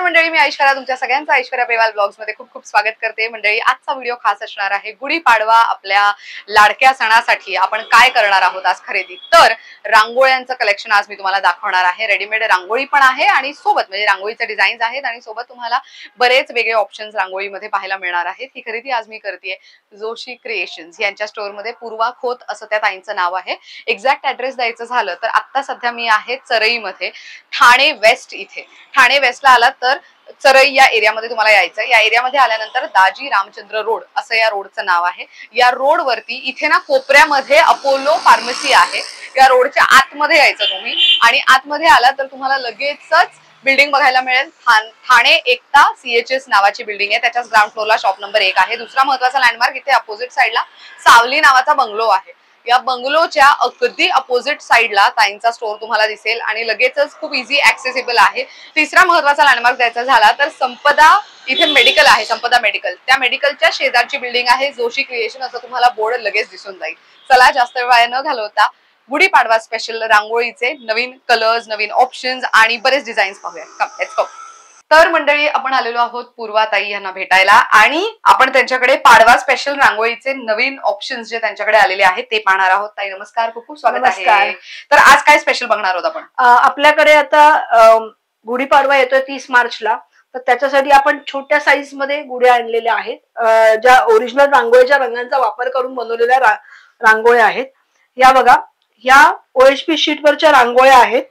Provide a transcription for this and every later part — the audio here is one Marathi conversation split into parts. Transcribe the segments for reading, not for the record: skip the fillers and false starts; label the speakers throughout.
Speaker 1: मंडळी, मी ऐश्वर्या तुमच्या सगळ्यांचं ऐश्वर्या बेवाल ब्लॉग्स मध्ये खूप खूप स्वागत करते. मंडळी, आजचा व्हिडिओ खास असणार आहे गुढीपाडवा आपल्या लाडक्या सणासाठी आपण काय करणार आहोत आज खरेदी. तर रांगोळ्यांचं कलेक्शन आज मी तुम्हाला दाखवणार आहे. रेडीमेड रांगोळी पण आहे आणि सोबत म्हणजे रांगोळीचे डिझाईन्स आहेत आणि सोबत तुम्हाला बरेच वेगळे ऑप्शन्स रांगोळीमध्ये पाहायला मिळणार आहेत. ही खरेदी आज मी करतेय जोशी क्रिएशन्स यांच्या स्टोअर मध्ये. पूर्वा खोत असं त्या ताईंचं नाव आहे. एक्झॅक्ट ऍड्रेस द्यायचं झालं तर आता सध्या मी आहे चरईमध्ये, ठाणे वेस्ट इथे. ठाणे वेस्टला आलात तर चरई या एरियामध्ये तुम्हाला यायचं. या एरियामध्ये आल्यानंतर दाजी रामचंद्र रोड असं या रोडचं नाव आहे. या रोड वरती इथे ना कोपऱ्यामध्ये अपोलो फार्मसी आहे. या रोडच्या आतमध्ये यायचं तुम्ही आणि आतमध्ये आला तर तुम्हाला लगेचच बिल्डिंग बघायला मिळेल. ठाणे एकता CHS नावाची बिल्डिंग आहे. त्याच्याच ग्राउंड फ्लोअरला शॉप नंबर 1 आहे. दुसरा महत्वाचा लँडमार्क इथे अपोजिट साईडला सावली नावाचा बंगलो आहे. या बंगलोच्या अगदी अपोजिट साईडला ताईंचा स्टोअर तुम्हाला दिसेल आणि लगेचच खूप इझी ऍक्सेसिबल आहे. तिसरा महत्वाचा लँडमार्क द्यायचा झाला तर संपदा इथे मेडिकल आहे. संपदा मेडिकल, त्या मेडिकलच्या शेजारची बिल्डिंग आहे जोशी क्रिएशन असं तुम्हाला बोर्ड लगेच दिसून जाईल. चला जास्त वेळ न घालवता गुढीपाडवा स्पेशल रांगोळीचे नवीन कलर्स, नवीन ऑप्शन्स आणि बरेच डिझाईन्स पाहूया. Come let's go. तर मंडळी, आपण आलेलो आहोत पूर्वाताई यांना भेटायला आणि आपण त्यांच्याकडे पाडवा स्पेशल रांगोळीचे नवीन ऑप्शन्स जे त्यांच्याकडे आलेले आहेत ते पाहणार आहोत. ताई नमस्कार, खूप खूप स्वागत आहे. तर आज काय स्पेशल बघणार आहोत आपण?
Speaker 2: आपल्याकडे आता गुढीपाडवा येतोय 30 मार्चला, तर त्याच्यासाठी आपण छोट्या साईज मध्ये गुढ्या आणलेल्या आहेत. ज्या ओरिजिनल रांगोळीच्या रंगांचा वापर करून बनवलेल्या रांगोळ्या आहेत. या बघा, ह्या OHP शीटवरच्या रांगोळ्या आहेत.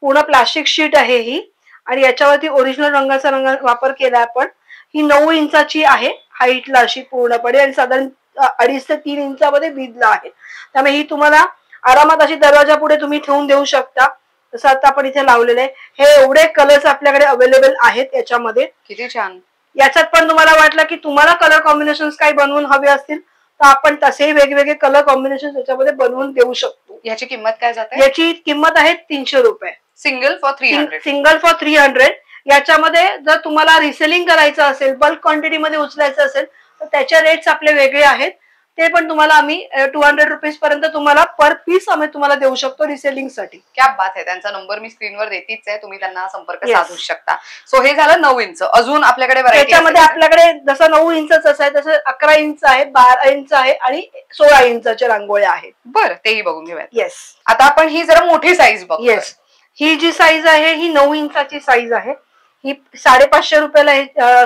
Speaker 2: पूर्ण प्लास्टिक शीट आहे ही आणि याच्यावरती ओरिजिनल रंगाचा वापर केला आपण. ही 9 इंचाची आहे हाईटला अशी पूर्णपणे आणि साधारण 2.5 ते 3 इंचामध्ये विधला आहे. त्यामुळे ही तुम्हाला आरामात अशी दरवाजा पुढे तुम्ही ठेवून देऊ शकता. जसं आता आपण इथे लावलेलं आहे. हे एवढे कलर्स आपल्याकडे अवेलेबल आहेत याच्यामध्ये.
Speaker 1: किती छान.
Speaker 2: याच्यात पण तुम्हाला वाटलं की तुम्हाला कलर कॉम्बिनेशन्स काही बनवून हवे असतील तर आपण तसेही वेगवेगळे कलर कॉम्बिनेशन याच्यामध्ये बनवून देऊ शकतो.
Speaker 1: याची किंमत काय जाते?
Speaker 2: याची किंमत आहे 300 रुपये.
Speaker 1: Single for 300.
Speaker 2: Single for 300. याच्यामध्ये जर तुम्हाला रिसेलिंग करायचं असेल, बल्क क्वांटिटी मध्ये उचलायचं असेल तर त्याचे रेट्स आपले वेगळे आहेत. ते पण तुम्हाला आम्ही 200 रुपीज पर्यंत तुम्हाला पर पीस आम्ही तुम्हाला देऊ शकतो रिसेलिंग साठी.
Speaker 1: क्या बात आहे. त्यांचा नंबर मी स्क्रीनवर देतीच आहे, तुम्ही त्यांना संपर्क साधू शकता. सो हे झालं 9 इंच. अजून आपल्याकडे
Speaker 2: त्याच्यामध्ये आपल्याकडे जसं 9 इंचच आहे तसं 11 इंच आहे, 12 इंच आहे आणि 16 इंचाच्या रांगोळ्या आहेत.
Speaker 1: बरं, तेही बघून घेऊयात.
Speaker 2: येस.
Speaker 1: आता आपण ही जरा मोठी साईज बघू.
Speaker 2: येस, ही जी साईज आहे ही 9 इंचाची साईज आहे. ही 550 रुपयाला,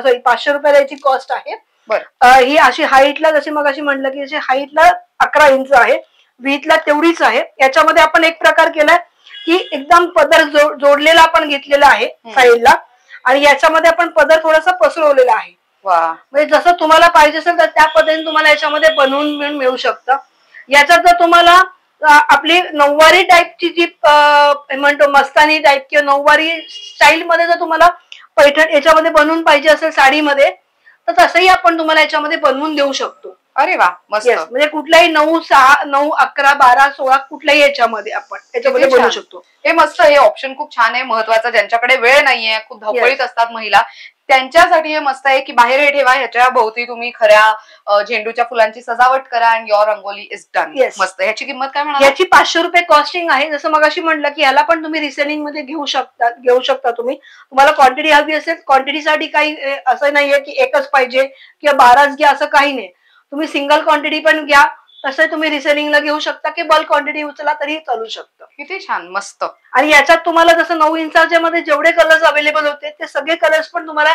Speaker 2: सॉरी 500 रुपयाला याची कॉस्ट आहे. ही अशी हाईटला, जशी मग अशी म्हटलं की अशी हाईटला 11 इंच आहे, विथला तेवढीच आहे. याच्यामध्ये आपण एक प्रकार केलाय की एकदम पदर जोडलेला आपण घेतलेला आहे साईडला आणि याच्यामध्ये आपण पदर थोडासा पसरवलेला आहे. म्हणजे जसं तुम्हाला पाहिजे असेल तर त्या पद्धतीने तुम्हाला याच्यामध्ये बनवून मिळू शकतं. याच्यात जर तुम्हाला आपली नऊवारी टाईपची जी म्हणतो मस्तानी टाईप किंवा नऊवारी स्टाईल मध्ये जर तुम्हाला पैठण याच्यामध्ये बनवून पाहिजे असेल साडीमध्ये तर तसंही आपण तुम्हाला याच्यामध्ये बनवून देऊ शकतो.
Speaker 1: अरे वा, मस्त.
Speaker 2: म्हणजे कुठल्याही 9, 6, 9, 11, 12, 16 कुठल्याही याच्यामध्ये आपण याच्यामध्ये बनवू शकतो.
Speaker 1: हे मस्त, हे ऑप्शन खूप छान आहे. महत्वाचं, ज्यांच्याकडे वेळ नाहीये, खूप धावपळीत असतात महिला, त्यांच्यासाठी हे मस्त आहे की बाहेर हे ठेवा, ह्याच्या भोवती तुम्ही खऱ्या झेंडूच्या फुलांची सजावट करा आणि युअर रंगोली इज डन. मस्त. ह्याची किंमत काय म्हणा?
Speaker 2: याची 500 रुपये कॉस्टिंग आहे. जसं मग अशी म्हटलं की याला पण तुम्ही रिसेलिंग मध्ये घेऊ शकता तुम्ही. तुम्हाला क्वांटिटी हवी असेल, क्वांटिटीसाठी काही असं नाहीये की एकच पाहिजे किंवा 12च घ्या असं काही नाही. तुम्ही सिंगल क्वांटिटी पण घ्या, तसं तुम्ही रिसेलिंगला घेऊ शकता की बल्क क्वांटिटी उचला तरी चालू शकतं.
Speaker 1: किती छान, मस्त.
Speaker 2: आणि याच्यात तुम्हाला जसं 9 इंचाच्या मध्ये जेवढे कलर्स अवेलेबल होते ते सगळे कलर्स पण तुम्हाला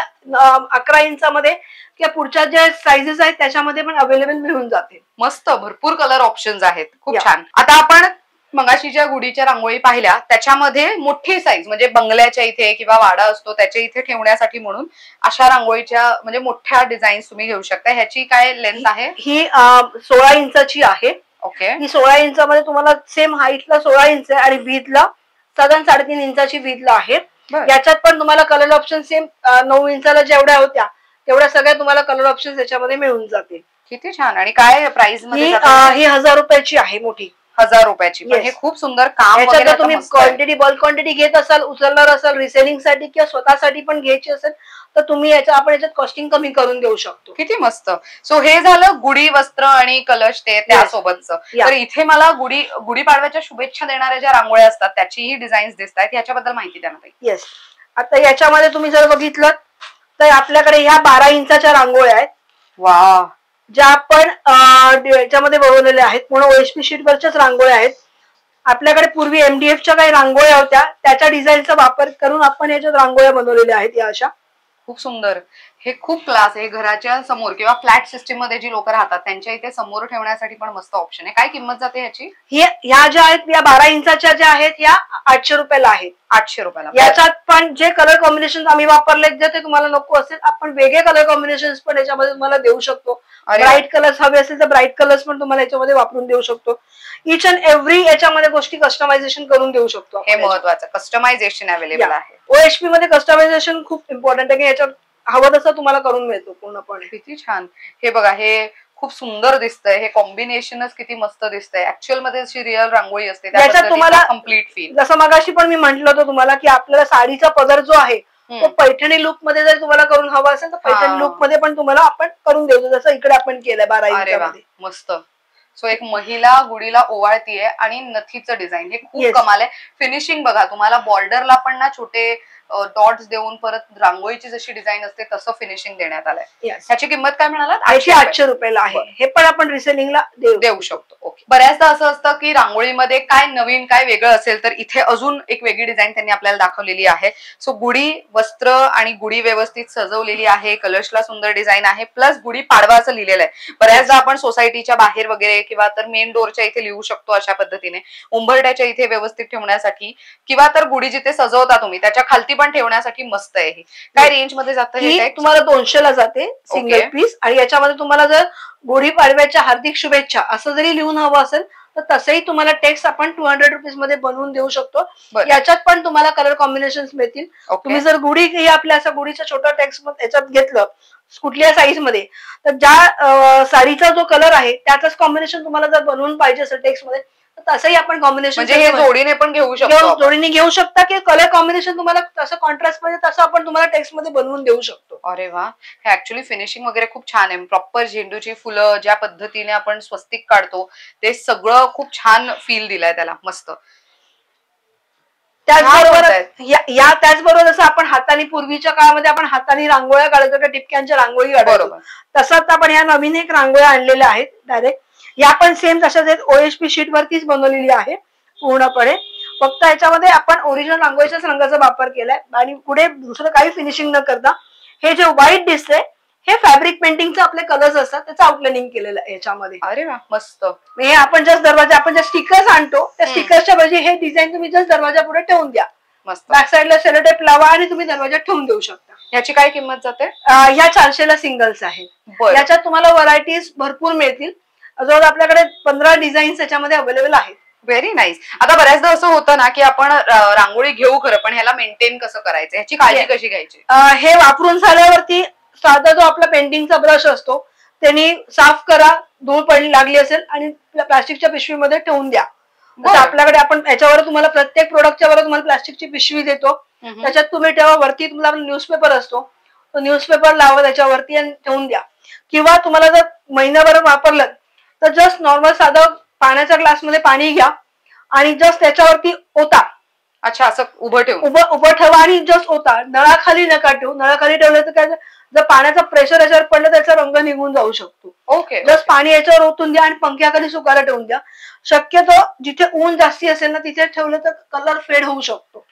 Speaker 2: 11 इंचामध्ये किंवा पुढच्या ज्या साईजेस आहेत त्याच्यामध्ये पण अवेलेबल मिळून जातील.
Speaker 1: मस्त, भरपूर कलर ऑप्शन्स आहेत. खूप छान. आता आपण मगाशी ज्या गुढीच्या रांगोळी पाहिल्या त्याच्यामध्ये मोठी साईज म्हणजे बंगल्याच्या इथे किंवा वाडा असतो त्याच्या इथे ठेवण्यासाठी म्हणून अशा रांगोळीच्या म्हणजे मोठ्या डिझाईन्स तुम्ही घेऊ शकता. ह्याची काय लेंथ आहे?
Speaker 2: ही 16 इंचाची आहे.
Speaker 1: ओके.
Speaker 2: ही 16 इंचामध्ये तुम्हाला सेम हाईटला 16 इंच आहे आणि विथला साधारण 3.5 इंचाची विथला आहे. याच्यात पण तुम्हाला कलर ऑप्शन सेम 9 इंचाला जेवढ्या होत्या तेवढ्या सगळ्या तुम्हाला कलर ऑप्शन याच्यामध्ये मिळून जातील.
Speaker 1: किती छान. आणि काय प्राइस मध्ये?
Speaker 2: ही 1000 रुपयाची आहे, मोठी
Speaker 1: 1000 रुपयाची. हे खूप सुंदर काम.
Speaker 2: तुम्ही क्वांटिटी बल्क क्वांटिटी घेत असाल, उचलणार असाल रिसेलिंग साठी किंवा स्वतःसाठी पण घ्यायची असेल तर तुम्ही आपण याच्यात कॉस्टिंग कमी करून देऊ शकतो.
Speaker 1: किती मस्त. सो हे झालं गुढी वस्त्र आणि कलश ते त्यासोबतचं. तर इथे मला गुढीपाडव्याच्या शुभेच्छा देणाऱ्या ज्या रांगोळ्या असतात त्याचीही डिझाईन्स दिसत आहेत, याच्याबद्दल माहिती द्या ना ताई.
Speaker 2: येस, आता याच्यामध्ये तुम्ही जर बघितलं तर आपल्याकडे ह्या 12 इंचाच्या रांगोळ्या आहेत.
Speaker 1: वा,
Speaker 2: ज्या आपण याच्यामध्ये बनवलेल्या आहेत. पूर्ण OSP शीट वरच्याच रांगोळ्या आहेत. आपल्याकडे पूर्वी MDFच्या काही रांगोळ्या होत्या, त्याच्या डिझाईनचा वापर करून आपण याच्यात रांगोळ्या बनवलेल्या आहेत या अशा.
Speaker 1: खूप सुंदर. हे खूप क्लास आहे. घराच्या समोर किंवा फ्लॅट सिस्टीम मध्ये जी लोक राहतात त्यांच्या इथे समोर ठेवण्यासाठी पण मस्त ऑप्शन आहे. काय किंमत जाते याची?
Speaker 2: ह्या ज्या आहेत या 12 इंचाच्या ज्या आहेत या 800 रुपयाला आहेत.
Speaker 1: 800 रुपयाला.
Speaker 2: याच्यात पण जे कलर कॉम्बिनेशन आम्ही वापरले जर ते तुम्हाला नको असेल आपण वेगळे कलर कॉम्बिनेशन पण याच्यामध्ये तुम्हाला देऊ शकतो. ब्राईट कलर्स हवे असेल तर ब्राईट कलर्स पण तुम्हाला याच्यामध्ये वापरून देऊ शकतो. इच अँड एव्हरी याच्यामध्ये गोष्टी कस्टमायझेशन करून देऊ शकतो.
Speaker 1: हे महत्वाचं, कस्टमायझेशन अवेलेबल आहे.
Speaker 2: OSP मध्ये कस्टमायझेशन खूप इम्पॉर्टंट आहे की याच्यात हवं तसं तुम्हाला करून मिळतो पूर्णपणे.
Speaker 1: किती छान. हे बघा, हे खूप सुंदर दिसतंय. हे कॉम्बिनेशनच किती मस्त दिसतंय. ऍक्च्युअल मध्ये अशी रिअल रांगोळी असते
Speaker 2: त्याच्यात तुम्हाला
Speaker 1: कम्प्लीट फील.
Speaker 2: जसं मगाशी पण मी म्हंटल होतं तुम्हाला की आपल्याला साडीचा पदर जो आहे तो पैठणी लुक मध्ये जर तुम्हाला करून हवा असेल तर पैठणी लुक मध्ये पण तुम्हाला आपण करून देऊ, जसं इकडे आपण केलंय 12 इंचामध्ये.
Speaker 1: मस्त. सो एक महिला गुढीला ओवाळतीये आणि नथीचं डिझाईन हे खूप कमाल आहे. फिनिशिंग बघा, तुम्हाला बॉर्डरला पण ना छोटे डॉट्स देऊन परत रांगोळीची जशी डिझाईन असते तसं फिनिशिंग देण्यात आलंय. ह्याची किंमत काय म्हणालात?
Speaker 2: 800 रुपयाला आहे. हे पण आपण रिसेलिंगला
Speaker 1: देऊ शकतो. ओके. बऱ्याचदा असं असतं की रांगोळीमध्ये काय नवीन काय वेगळं असेल तर इथे अजून एक वेगळी डिझाईन त्यांनी आपल्याला दाखवलेली आहे. सो गुढी वस्त्र आणि गुढी व्यवस्थित सजवलेली आहे. कलर्सला सुंदर डिझाईन आहे. प्लस गुढी पाडवा असं लिहिलेलं आहे. बऱ्याचदा आपण सोसायटीच्या बाहेर वगैरे किंवा तर मेन डोरच्या इथे लिहू शकतो अशा पद्धतीने. उंबरट्याच्या इथे व्यवस्थित ठेवण्यासाठी किंवा तर गुढी जिथे सजवता तुम्ही त्याच्या खालती पण ठेवण्यासाठी मस्त आहे. काय रेंज मध्ये जातं हे?
Speaker 2: तुम्हाला 200 ला जाते सिंगल पीस. आणि याच्यामध्ये तुम्हाला जर गुढीपाडव्याच्या हार्दिक शुभेच्छा असं जरी लिहून हवं असेल तर तसंही तुम्हाला टेक्स्ट आपण 200 रुपीज मध्ये बनवून देऊ शकतो. याच्यात पण तुम्हाला कलर कॉम्बिनेशन मिळतील. तुम्ही जर गुढी आपल्या असं गुढीचं छोटं टेक्स्ट याच्यात घेतलं कुठल्या साईज मध्ये तर ज्या साडीचा जो कलर आहे त्याच कॉम्बिनेशन तुम्हाला जर बनवून पाहिजे असेल टेक्स्ट मध्ये तर तसंही आपण कॉम्बिनेशन
Speaker 1: जोडीने पण घेऊ शकतो.
Speaker 2: जोडीने घेऊ शकता की कलर कॉम्बिनेशन तुम्हाला तसं कॉन्ट्रास्ट मध्ये तसं आपण तुम्हाला टेक्स्ट मध्ये बनवून देऊ शकतो.
Speaker 1: अरे वा, हे ऍक्च्युअली फिनिशिंग वगैरे खूप छान आहे. प्रॉपर झेंडूची फुलं ज्या पद्धतीने आपण स्वस्तिक काढतो ते सगळं खूप छान फील दिलाय त्याला. मस्त.
Speaker 2: त्याचबरोबर जसं आपण हाताने पूर्वीच्या काळामध्ये आपण हाताने रांगोळ्या काढतो का टिपक्यांच्या रांगोळी काढतो तसंच आपण ह्या नवीन एक रांगोळ्या आणलेल्या आहेत डायरेक्ट. या पण सेम तशाच आहेत. OSP शीट वरतीच बनवलेली आहे पूर्णपणे. फक्त याच्यामध्ये आपण ओरिजिनल रांगोळीच्याच रंगाचा वापर केलाय आणि पुढे दुसरं काही फिनिशिंग न करता हे जे व्हाईट दिसतंय हे फॅब्रिक पेंटिंगचे आपले कलर्स असतात त्याचं आउटलाइनिंग केलेलं आहे याच्यामध्ये.
Speaker 1: अरे वा, मस्त.
Speaker 2: हे आपण जस्ट दरवाजा आपण ज्या स्टिकर्स आणतो त्या स्टिकर्सच्या ऐवजी हे डिझाईन तुम्ही जस्ट दरवाजा पुढे ठेवून द्या.
Speaker 1: मस्त.
Speaker 2: बॅक साईडला सेलोटेप लावा आणि तुम्ही दरवाजा ठेवून देऊ शकता.
Speaker 1: ह्याची काय किंमत जाते?
Speaker 2: ह्या 400 ला सिंगल्स आहेत. याच्यात तुम्हाला व्हरायटीज भरपूर मिळतील. जवळ आपल्याकडे 15 डिझाईन्स याच्यामध्ये अवेलेबल आहेत.
Speaker 1: Very nice. आता बऱ्याचदा असं होतं ना की आपण रांगोळी घेऊ खरं पण ह्याला मेंटेन कसं करायचं, ह्याची काळजी कशी घ्यायची?
Speaker 2: हे वापरून झाल्यावरती साधा जो आपला पेंटिंगचा ब्रश असतो त्यांनी साफ करा. धूळ पडली लागली असेल आणि प्लास्टिकच्या पिशवीमध्ये ठेवून द्या. आपल्याकडे आपण याच्यावर तुम्हाला प्रत्येक प्रोडक्टच्या वर तुम्हाला प्लास्टिकची पिशवी देतो. त्याच्यात तुम्ही ठेवा. वरती तुम्हाला न्यूजपेपर असतो तो न्यूजपेपर लावा त्याच्यावरती आणि ठेवून द्या. किंवा तुम्हाला जर महिनाभर वापरलं तर जस्ट नॉर्मल साधं पाण्याच्या ग्लासमध्ये पाणी घ्या आणि जस्ट त्याच्यावरती ओता.
Speaker 1: अच्छा, असं उभं
Speaker 2: ठेवा आणि जस्ट ओता. नळाखाली नका ठेवू. नळाखाली ठेवलं तर काय जर पाण्याचा प्रेशर याच्यावर पडलं त्याचा रंग निघून जाऊ शकतो.
Speaker 1: ओके.
Speaker 2: जस्ट पाणी याच्यावर ओतून द्या आणि पंख्याखाली सुकायला ठेवून द्या. शक्यतो जिथे ऊन जास्ती असेल ना तिथे ठेवलं तर कलर फेड होऊ शकतो.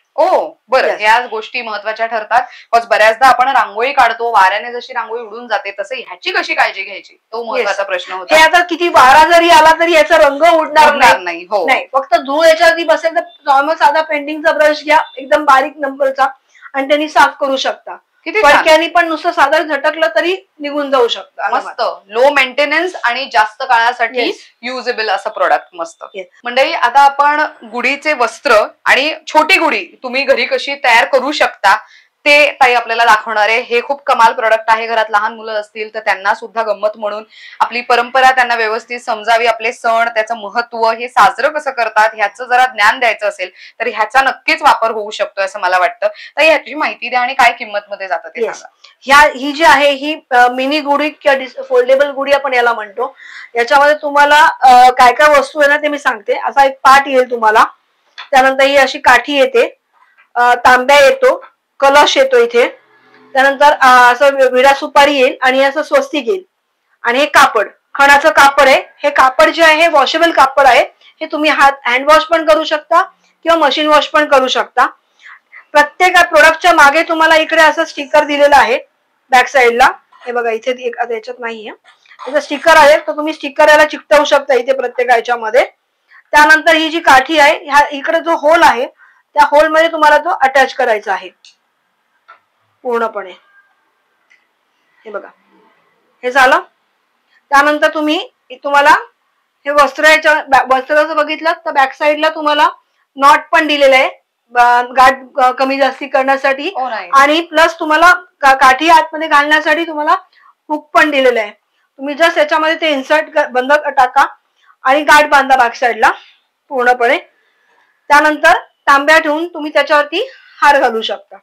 Speaker 1: बरं. या गोष्टी महत्वाच्या ठरतात. बऱ्याचदा आपण रांगोळी काढतो वाऱ्याने जशी रांगोळी उडून जाते तसं ह्याची कशी काळजी घ्यायची तो महत्वाचा प्रश्न होता.
Speaker 2: हे आता किती वारा जरी आला तरी याचा रंग उडणार
Speaker 1: नाही.
Speaker 2: नाही, फक्त धूळ याच्यावरती बसेल तर नॉर्मल साधा पेंटिंगचा ब्रश घ्या एकदम बारीक नंबरचा आणि त्यांनी साफ करू शकता. फडक्याने पण नुसतं साधारण झटकलं तरी निघून जाऊ शकतं.
Speaker 1: मस्त. लो मेंटेनन्स आणि जास्त काळासाठी युजेबल असं प्रोडक्ट. मस्त. मंडळी, आता आपण गुढीचे वस्त्र आणि छोटी गुढी तुम्ही घरी कशी तयार करू शकता ते ताई आपल्याला दाखवणार आहे. हे खूप कमाल प्रोडक्ट आहे. घरात लहान मुलं असतील तर त्यांना सुद्धा गंमत म्हणून आपली परंपरा त्यांना व्यवस्थित समजावी, आपले सण त्याचं महत्व हे साजरं कसं करतात ह्याचं जरा ज्ञान द्यायचं असेल तर ह्याचा नक्कीच वापर होऊ शकतो असं मला वाटतं. तर ह्याची माहिती द्या आणि काय किंमत मध्ये जातं ते सांगा.
Speaker 2: ही जी आहे ही मिनी गुढी किंवा फोल्डेबल गुढी आपण याला म्हणतो. याच्यामध्ये तुम्हाला काय काय वस्तू आहे ना ते मी सांगते. असा एक पाट येईल तुम्हाला. त्यानंतर ही अशी काठी येते. तांब्या येतो. कलश येतो इथे, त्यानंतर असं विडा सुपारी येईल आणि असं स्वस्तिक येईल. आणि हे कापड, खणाचं कापड आहे. हे कापड जे आहे वॉशेबल कापड आहे. हे तुम्ही हँड वॉश पण करू शकता किंवा मशीन वॉश पण करू शकता. प्रत्येक प्रोडक्टच्या मागे तुम्हाला इकडे असं स्टिकर दिलेलं आहे बॅक साईडला. हे बघा इथे याच्यात नाहीये, इथे स्टिकर आहे, तर तुम्ही स्टिकर याला चिकटवू शकता इथे प्रत्येक याच्यामध्ये. त्यानंतर ही जी काठी आहे, ह्या इकडे जो होल आहे त्या होल मध्ये तुम्हाला तो अटॅच करायचा आहे पूर्णपणे. हे बघा हे झालं. त्यानंतर तुम्हाला हे वस्त्राचं बघितलं तर बॅक साईडला तुम्हाला नॉट पण दिलेलं आहे गाठ कमी जास्ती करण्यासाठी. आणि प्लस तुम्हाला काठी आतमध्ये घालण्यासाठी तुम्हाला हुक पण दिलेलं आहे. तुम्ही जस्ट याच्यामध्ये ते इन्सर्ट बंद टाका आणि गाठ बांधा बॅक साईडला पूर्णपणे. त्यानंतर तांब्या ठेवून तुम्ही त्याच्यावरती हार घालू शकता.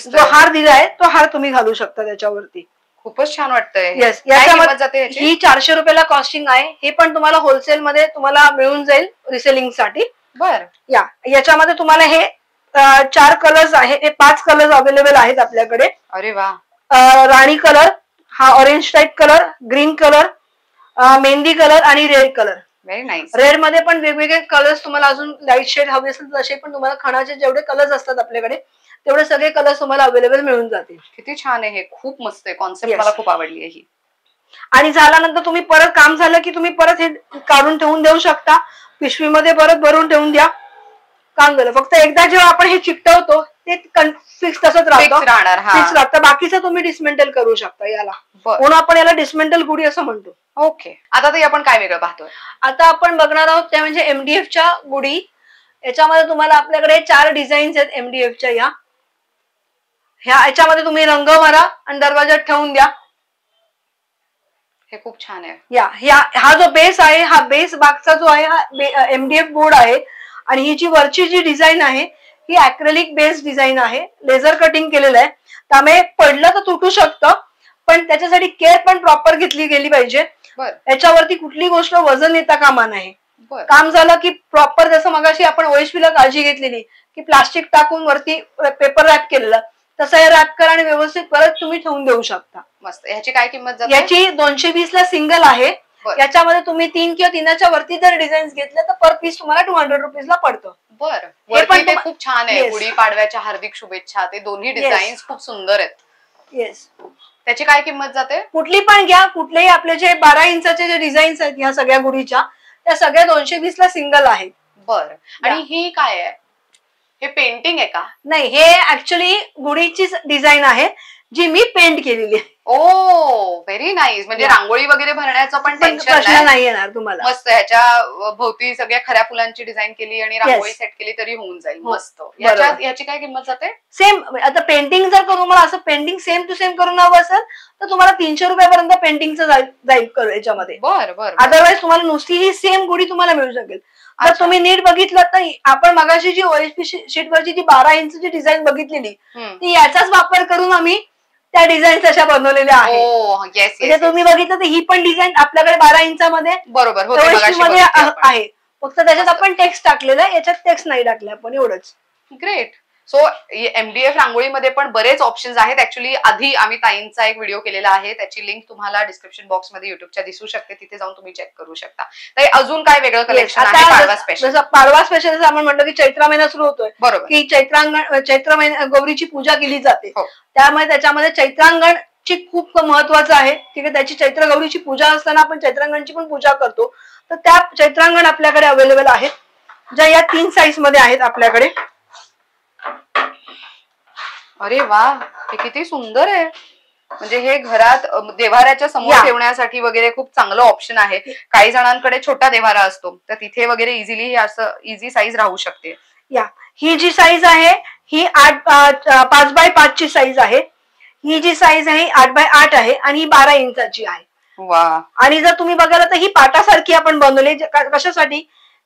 Speaker 2: जो हार दिलाय तो हार तुम्ही घालू शकता त्याच्यावरती.
Speaker 1: खूपच छान वाटतंय.
Speaker 2: येस, याच्यामध्ये ही 400 रुपयाला कॉस्टिंग आहे. हे पण तुम्हाला होलसेल मध्ये तुम्हाला मिळून जाईल रिसेलिंग साठी.
Speaker 1: बर,
Speaker 2: याच्यामध्ये तुम्हाला हे 4 कलर्स आहे, हे 5 कलर्स अवेलेबल आहेत आपल्याकडे.
Speaker 1: अरे वा.
Speaker 2: राणी कलर, हा orange type colour, green colour, mehndi colour आणि red colour.
Speaker 1: Very nice.
Speaker 2: Red मध्ये पण वेगवेगळे कलर्स तुम्हाला अजून लाईट शेड हवे असेल तसे पण तुम्हाला खणाचे जेवढे कलर्स असतात आपल्याकडे तेवढे सगळे कलर्स तुम्हाला अवेलेबल मिळून जातील.
Speaker 1: किती छान आहे हे, खूप मस्त आहे कॉन्सेप्ट, मला खूप आवडली आहे ही.
Speaker 2: आणि झाल्यानंतर तुम्ही परत काम झालं की तुम्ही परत हे काढून ठेवून देऊ शकता, पिशवीमध्ये परत भरून ठेवून द्या. काम झालं. फक्त एकदा जेव्हा आपण हे चिकटवतो ते फिक्स तसंच राहतं, फिक्स राहतं. बाकीचं तुम्ही डिसमेंटल करू शकता याला, म्हणून आपण याला डिसमेंटल गुढी असं म्हणतो.
Speaker 1: ओके, आता तरी आपण काय वेगळं पाहतोय?
Speaker 2: आता आपण बघणार आहोत त्या म्हणजे एमडीएफच्या गुढी. याच्यामध्ये तुम्हाला आपल्याकडे 4 डिझाईन्स आहेत एमडीएफच्या. याच्यामध्ये तुम्ही रंग भरा आणि दरवाजात ठेवून द्या.
Speaker 1: हे खूप छान आहे.
Speaker 2: हा जो बेस आहे, हा बेस बागचा जो आहे हा एमडीएफ बोर्ड आहे. आणि ही जी वरची जी डिझाईन आहे ही अॅक्रेलिक बेस्ड डिझाईन आहे, लेझर कटिंग केलेलं आहे. त्यामुळे पडलं तर तुटू शकतं, पण त्याच्यासाठी केअर पण प्रॉपर घेतली गेली पाहिजे. याच्यावरती कुठली गोष्ट वजन येता कामा नये. काम झालं की प्रॉपर, जसं मगाशी आपण OSP ला काळजी घेतलेली की प्लास्टिक टाकून वरती पेपर रॅप केलेलं, तसं हे रॅप करा आणि व्यवस्थित परत तुम्ही ठेवून देऊ शकता.
Speaker 1: मस्त. याची काय किंमत जाते?
Speaker 2: याची 220 ला सिंगल आहे. याच्यामध्ये तुम्ही 3 किंवा 3च्या वरती जर डिझाईन घेतले तर पर पीस तुम्हाला 200 रुपीजला पडतं.
Speaker 1: बरं, हे पण खूप छान आहे. गुढी पाडव्याच्या हार्दिक शुभेच्छा. ते दोन्ही डिझाईन खूप सुंदर आहेत.
Speaker 2: येस.
Speaker 1: त्याची काय किंमत जाते?
Speaker 2: कुठली पण घ्या, कुठलेही आपले जे 12 इंचाचे जे डिझाईन्स आहेत ह्या सगळ्या गुढीच्या, त्या सगळ्या 220 ला सिंगल आहेत.
Speaker 1: बरं, आणि ही काय आहे? हे पेंटिंग आहे का?
Speaker 2: नाही, हे ऍक्च्युअली गुढीचीच डिझाईन आहे जी मी पेंट केलेली आहे.
Speaker 1: ओ, व्हेरी नाईस. म्हणजे रांगोळी वगैरे भरण्याचं पण टेन्शन
Speaker 2: नाही येणार तुम्हाला.
Speaker 1: मस्त. ह्याच्या भोवती सगळ्या खऱ्या फुलांची डिझाईन केली आणि रांगोळी सेट केली तरी होऊन जाईल. मस्त. याची काय किंमत जाते? सेम.
Speaker 2: आता पेंटिंग जर करून मला असं पेंटिंग सेम टू सेम करून हवं असेल तर तुम्हाला 300 रुपयापर्यंत पेंटिंगचं जाईल याच्यामध्ये.
Speaker 1: बरं.
Speaker 2: अदरवाईज तुम्हाला नुसती ही सेम गुढी तुम्हाला मिळू शकेल. जर तुम्ही नीट बघितलं तर आपण मगाशी जी OSP शीटवरची जी 12 इंचची डिझाईन बघितलेली ती याचाच वापर करून आम्ही त्या डिझाईन तशा बनवलेल्या आहेत. म्हणजे तुम्ही बघितलं तर ही पण डिझाईन आपल्याकडे 12 इंचामध्ये
Speaker 1: बरोबर
Speaker 2: मध्ये आहे, फक्त त्याच्यात आपण टेक्स्ट टाकलेलं आहे, याच्यात टेक्स्ट नाही टाकलं आपण, एवढंच.
Speaker 1: ग्रेट. सो MDF रांगोळीमध्ये पण बरेच ऑप्शन्स आहेत. ऍक्च्युली आधी आम्ही ताईंचा एक व्हिडिओ केलेला आहे, त्याची लिंक तुम्हाला डिस्क्रिप्शन बॉक्स मध्ये युट्यूबच्या दिसू शकते, तिथे जाऊन तुम्ही चेक करू शकता. तर अजून काय वेगळं कलेक्शन आहे पाडवा स्पेशल?
Speaker 2: जसं पाडवा स्पेशल आपण म्हटलं की चैत्र महिना सुरू होतोय,
Speaker 1: बरोबर,
Speaker 2: की चैत्र महिना गौरीची पूजा केली जाते. त्यामुळे त्याच्यामध्ये चैत्रांगण ची खूप महत्वाचं आहे. ठीक आहे, त्याची चैत्र गौरीची पूजा असताना आपण चैत्रांगणची पण पूजा करतो. तर त्या चैत्रांगण आपल्याकडे अवेलेबल आहेत, ज्या या 3 साईज मध्ये आहेत आपल्याकडे.
Speaker 1: अरे वा, हे किती सुंदर आहे. म्हणजे हे घरात देव्हाऱ्याच्या समोर ठेवण्यासाठी वगैरे खूप चांगलं ऑप्शन आहे. काही जणांकडे छोटा देव्हारा असतो तर तिथे वगैरे इझिली असं इझी साईज राहू शकते.
Speaker 2: ही जी साईज आहे ही 5x5 ची साईज आहे. ही जी साईज आहे 8x8 आहे आणि ही 12 इंचाची आहे.
Speaker 1: वा. आणि
Speaker 2: जर तुम्ही बघायला तर ही पाटासारखी आपण बनवली, कशासाठी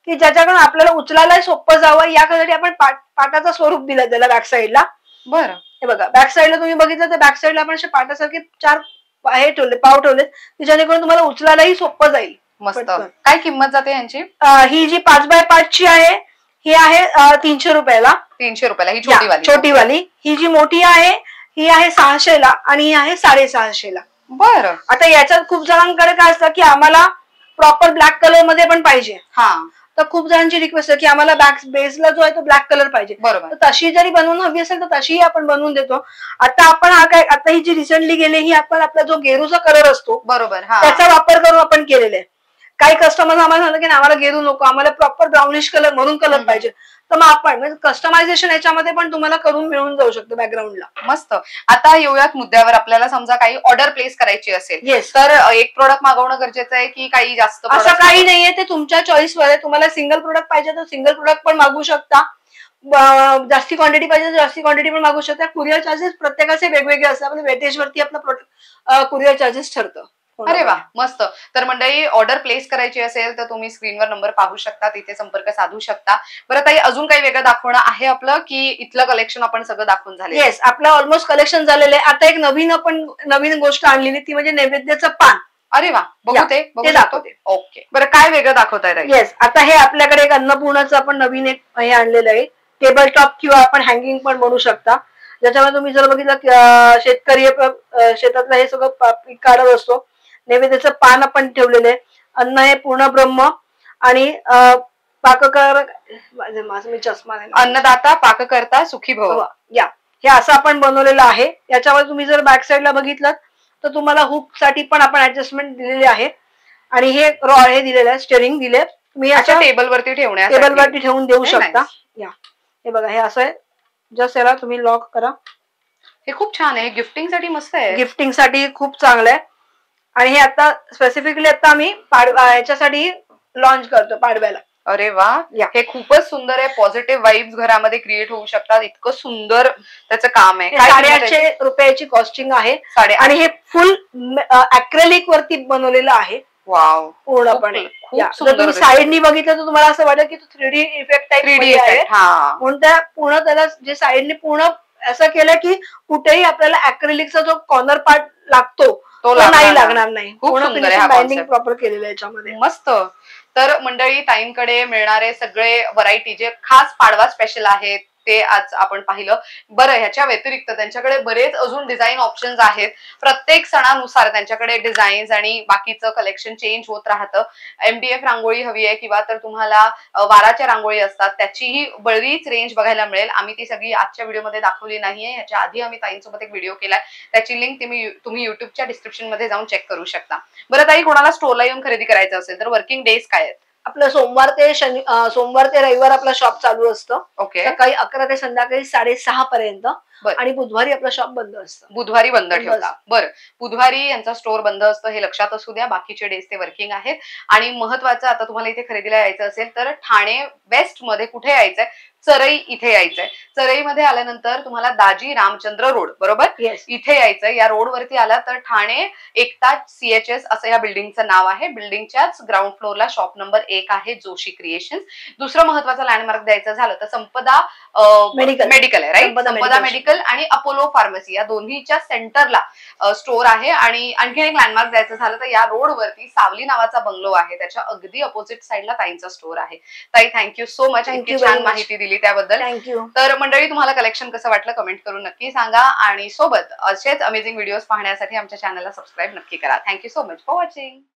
Speaker 2: की ज्याच्याकडून आपल्याला उचलायला सोपं जावं यासाठी आपण पाटाचं स्वरूप दिलं त्याला बॅक साईडला.
Speaker 1: बरं,
Speaker 2: हे बघा बॅक साईडला तुम्ही बघितलं तर बॅक साईडला आपण असे पाटासारखे 4 हे ठेवले, पाव ठेवलेत की जेणेकरून तुम्हाला उचलायलाही सोपं जाईल.
Speaker 1: मस्त. काय किंमत जाते यांची?
Speaker 2: ही जी 5x5 ची आहे ही आहे 300 रुपयाला.
Speaker 1: 300 रुपयाला ही छोटीवाली.
Speaker 2: छोटीवाली. ही जी मोठी आहे ही आहे 600ला आणि ही आहे 650ला.
Speaker 1: बरं.
Speaker 2: आता याच्यात खूप जणांकडे काय असतं की आम्हाला प्रॉपर ब्लॅक कलर मध्ये पण पाहिजे. तर खूप जणांची रिक्वेस्ट आहे की आम्हाला बॅक बेसला जो आहे तो ब्लॅक कलर पाहिजे.
Speaker 1: बरोबर.
Speaker 2: तर तशी जरी बनवून हवी असेल तर तशीही आपण बनवून देतो. आता आपण हा काय आता ही जी रिसेंटली गेली ही आपण आपला जो गेरूचा कलर असतो
Speaker 1: बरोबर
Speaker 2: त्याचा वापर करून आपण केलेला आहे. काही कस्टमर आम्हाला सांगतात की आम्हाला गेरू नको, आम्हाला प्रॉपर ब्राउनिश कलर म्हणून कलर पाहिजे. तर मग आपण म्हणजे कस्टमायझेशन याच्यामध्ये पण तुम्हाला करून मिळून जाऊ शकतो बॅकग्राऊंडला.
Speaker 1: मस्त. आता येऊयात मुद्द्यावर. आपल्याला समजा काही ऑर्डर प्लेस करायची असेल तर एक प्रोडक्ट मागवणं गरजेचं आहे की काही जास्त?
Speaker 2: असं काही नाहीये, ते तुमच्या चॉईसवर आहे. तुम्हाला सिंगल प्रोडक्ट पाहिजे तर सिंगल प्रोडक्ट पण मागू शकता, जास्ती क्वांटिटी पाहिजे तर जास्ती क्वांटिटी पण मागू शकता. कुरिअर चार्जेस प्रत्येकाचे वेगवेगळे असतात. आपल्या वेटेज वरती आपलं कुरिअर चार्जेस ठरतं.
Speaker 1: अरे वा, मस्त. तर मंडळी ऑर्डर प्लेस करायची असेल तर तुम्ही स्क्रीनवर नंबर पाहू शकता, तिथे संपर्क साधू शकता. बरं ताई, अजून काही वेगळं दाखवणं आहे आपलं की इथलं कलेक्शन आपण सगळं दाखवून झालं?
Speaker 2: येस, आपलं ऑलमोस्ट कलेक्शन झालेलं आहे. आता एक नवीन गोष्ट आणलेली ती म्हणजे नैवेद्याचं पान.
Speaker 1: अरे वा, बघू ते दाखवते. ओके, बरं काय वेगळं दाखवताय?
Speaker 2: येस, आता हे आपल्याकडे एक अन्नपूर्णाचं आपण नवीन एक हे आणलेलं आहे. टेबल टॉप किंवा आपण हँगिंग पण बनवू शकता. ज्याच्यामध्ये तुम्ही जर बघितलं शेतकरी शेतातलं हे सगळं पीक काढत असतो. नैवेद्याचं पान आपण ठेवलेलं आहे. अन्न हे पूर्ण ब्रह्म आणि पाककर माझं मी चष्मा नाही.
Speaker 1: अन्नदाता पाककर्ता सुखी भव.
Speaker 2: या हे असं आपण बनवलेलं आहे. याच्यावर तुम्ही जर बॅक साईडला बघितलं तर तुम्हाला हुक साठी पण आपण ऍडजस्टमेंट दिलेली आहे आणि हे हे दिलेलं आहे, स्टेरिंग दिले. तुम्ही असं
Speaker 1: टेबलवरती
Speaker 2: ठेवून देऊ शकता. या हे बघा, हे असं आहे. जस्ट याला तुम्ही लॉक करा.
Speaker 1: हे खूप छान आहे, गिफ्टिंग साठी मस्त आहे.
Speaker 2: गिफ्टिंग साठी खूप चांगलं आहे. आणि हे आता स्पेसिफिकली आता आम्ही याच्यासाठी लॉन्च करतो पाडव्याला.
Speaker 1: अरे वा, हे खूपच सुंदर आहे. पॉझिटिव्ह वाइब्स घरामध्ये क्रिएट होऊ शकतात. इतकं सुंदर त्याचं काम आहे.
Speaker 2: 850 रुपयाची कॉस्टिंग आहे आणि हे फुल अॅक्रेलिक वरती बनवलेलं आहे.
Speaker 1: वाव,
Speaker 2: पूर्णपणे. जर तुम्ही साईडनी बघितलं तर तुम्हाला असं वाटेल की तो 3D इफेक्ट टाइप आहे. म्हणून त्या पूर्ण त्याला जे साईडनी पूर्ण असं केलं की कुठेही आपल्याला अॅक्रेलिकचा जो कॉर्नर पार्ट लागतो तो नाही लागणार नाही. बाइंडिंग प्रॉपर केलेलं आहे याच्यामध्ये.
Speaker 1: मस्त. तर मंडळी, ताईंकडे मिळणारे सगळे व्हरायटी जे खास पाडवा स्पेशल आहेत ते आज आपण पाहिलं. बरं, ह्याच्या व्यतिरिक्त त्यांच्याकडे बरेच अजून डिझाईन ऑप्शन्स आहेत. प्रत्येक सणानुसार त्यांच्याकडे डिझाईन्स आणि बाकीचं कलेक्शन चेंज होत राहतं. MDF रांगोळी हवी आहे किंवा तर तुम्हाला वाराच्या रांगोळी असतात, त्याचीही बरीच रेंज बघायला मिळेल. आम्ही ती सगळी आजच्या व्हिडिओमध्ये दाखवली नाहीये. ह्याच्या आधी आम्ही ताईंसोबत एक व्हिडिओ केलाय, त्याची लिंक तुम्ही युट्यूबच्या डिस्क्रिप्शन मध्ये जाऊन चेक करू शकता. बरं ताई, कोणाला स्टोरला येऊन खरेदी करायचं असेल तर वर्किंग डेज काय आहेत?
Speaker 2: आपलं सोमवार ते रविवार आपलं शॉप चालू असतं.
Speaker 1: ओके.
Speaker 2: सकाळी 11 ते संध्याकाळी 6:30 पर्यंत. आणि बुधवारी आपलं शॉप बंद असतं.
Speaker 1: बुधवारी बंद ठेवता. बरं, बुधवारी यांचा स्टोर बंद असतं हे लक्षात असू द्या. बाकीचे डेज ते वर्किंग आहेत. आणि महत्वाचं, आता तुम्हाला इथे खरेदीला यायचं असेल तर ठाणे वेस्ट मध्ये कुठे यायचंय? चरई इथे यायचंय. चरईमध्ये आल्यानंतर तुम्हाला दाजी रामचंद्र रोड, बरोबर, इथे यायचंय. या रोड वरती आला तर ठाणे एकता CHS असं या बिल्डिंगचं नाव आहे. बिल्डिंगच्याच ग्राउंड फ्लोअरला शॉप नंबर 1 आहे, जोशी क्रिएशन्स. दुसरं महत्वाचं लँडमार्क द्यायचं झालं तर संपदा मेडिकल आहे, राईट? संपदा मेडिकल आणि अपोलो फार्मसी या दोन्हीच्या सेंटरला स्टोर आहे. आणि आणखी एक लँडमार्क द्यायचं झालं तर या रोड वरती सावली नावाचा बंगलो आहे, त्याच्या अगदी अपोजिट साईडला ताईंचा स्टोर आहे. ताई, थँक्यू सो मच, इतकी छान माहिती दिली त्याबद्दल.
Speaker 2: थँक्यू.
Speaker 1: तर मंडळी, तुम्हाला कलेक्शन कसं वाटलं कमेंट करून नक्की सांगा आणि सोबत असेच अमेझिंग व्हिडिओज पाहण्यासाठी आमच्या चॅनलला सबस्क्राईब नक्की करा. Thank you so much for watching.